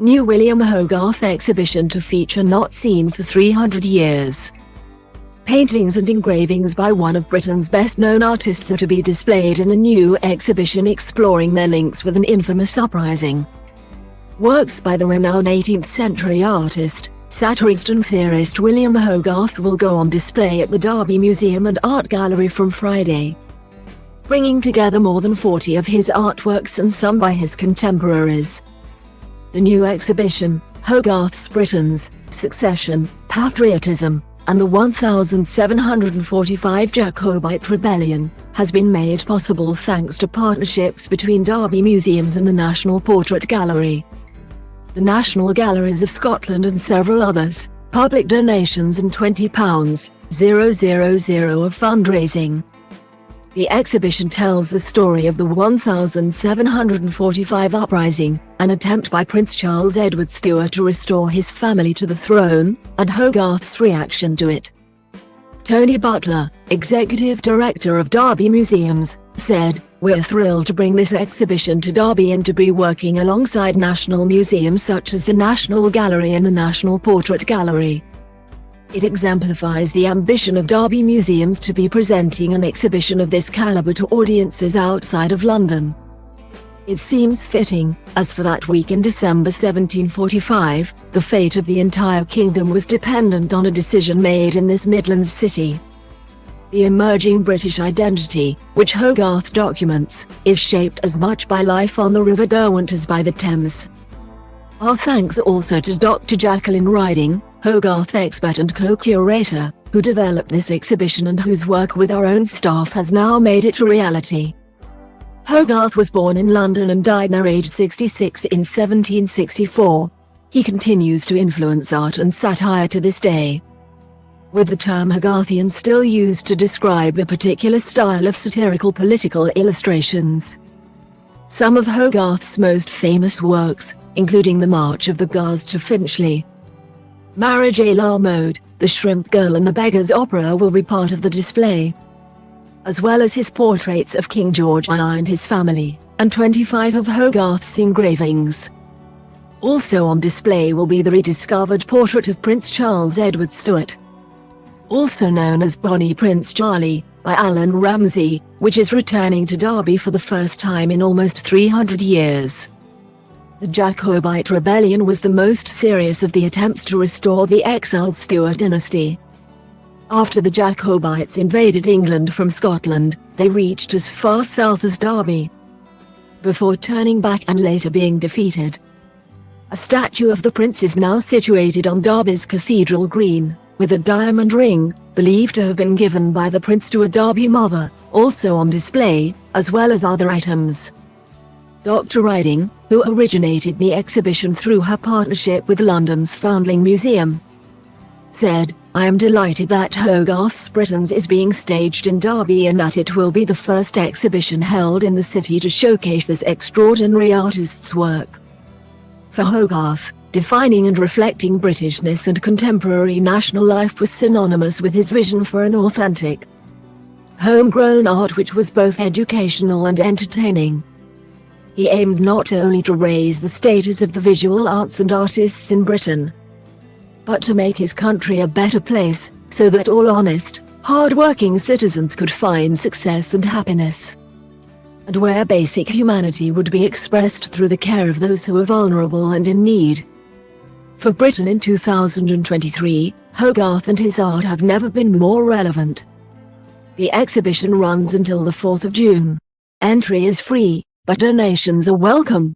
New William Hogarth exhibition to feature not seen for 300 years. Paintings and engravings by one of Britain's best-known artists are to be displayed in a new exhibition exploring their links with an infamous uprising. Works by the renowned 18th-century artist, satirist and theorist William Hogarth will go on display at the Derby Museum and Art Gallery from Friday, bringing together more than 40 of his artworks and some by his contemporaries. The new exhibition, Hogarth's Britons, Succession, Patriotism, and the 1745 Jacobite Rebellion, has been made possible thanks to partnerships between Derby Museums and the National Portrait Gallery, the National Galleries of Scotland and several others, public donations and £20,000 of fundraising. The exhibition tells the story of the 1745 uprising, an attempt by Prince Charles Edward Stuart to restore his family to the throne, and Hogarth's reaction to it. Tony Butler, executive director of Derby Museums, said, "We're thrilled to bring this exhibition to Derby and to be working alongside national museums such as the National Gallery and the National Portrait Gallery. It exemplifies the ambition of Derby Museums to be presenting an exhibition of this caliber to audiences outside of London. It seems fitting, as for that week in December 1745, the fate of the entire kingdom was dependent on a decision made in this Midlands city. The emerging British identity, which Hogarth documents, is shaped as much by life on the River Derwent as by the Thames." Our thanks also to Dr. Jacqueline Riding, Hogarth expert and co-curator, who developed this exhibition and whose work with our own staff has now made it a reality. Hogarth was born in London and died there aged 66 in 1764. He continues to influence art and satire to this day, with the term Hogarthian still used to describe a particular style of satirical political illustrations. Some of Hogarth's most famous works, including The March of the Guards to Finchley, Marriage à la Mode, The Shrimp Girl and The Beggar's Opera will be part of the display, as well as his portraits of King George I and his family, and 25 of Hogarth's engravings. Also on display will be the rediscovered portrait of Prince Charles Edward Stuart, also known as Bonnie Prince Charlie, by Alan Ramsay, which is returning to Derby for the first time in almost 300 years. The Jacobite Rebellion was the most serious of the attempts to restore the exiled Stuart dynasty. After the Jacobites invaded England from Scotland, they reached as far south as Derby, before turning back and later being defeated. A statue of the prince is now situated on Derby's Cathedral Green, with a diamond ring, believed to have been given by the prince to a Derby mother, also on display, as well as other items. Dr. Riding, who originated the exhibition through her partnership with London's Foundling Museum, said, "I am delighted that Hogarth's Britons is being staged in Derby and that it will be the first exhibition held in the city to showcase this extraordinary artist's work." For Hogarth, defining and reflecting Britishness and contemporary national life was synonymous with his vision for an authentic, homegrown art which was both educational and entertaining. He aimed not only to raise the status of the visual arts and artists in Britain, but to make his country a better place, so that all honest, hard-working citizens could find success and happiness, and where basic humanity would be expressed through the care of those who are vulnerable and in need. For Britain in 2023, Hogarth and his art have never been more relevant. The exhibition runs until the 4th of June. Entry is free, but donations are welcome.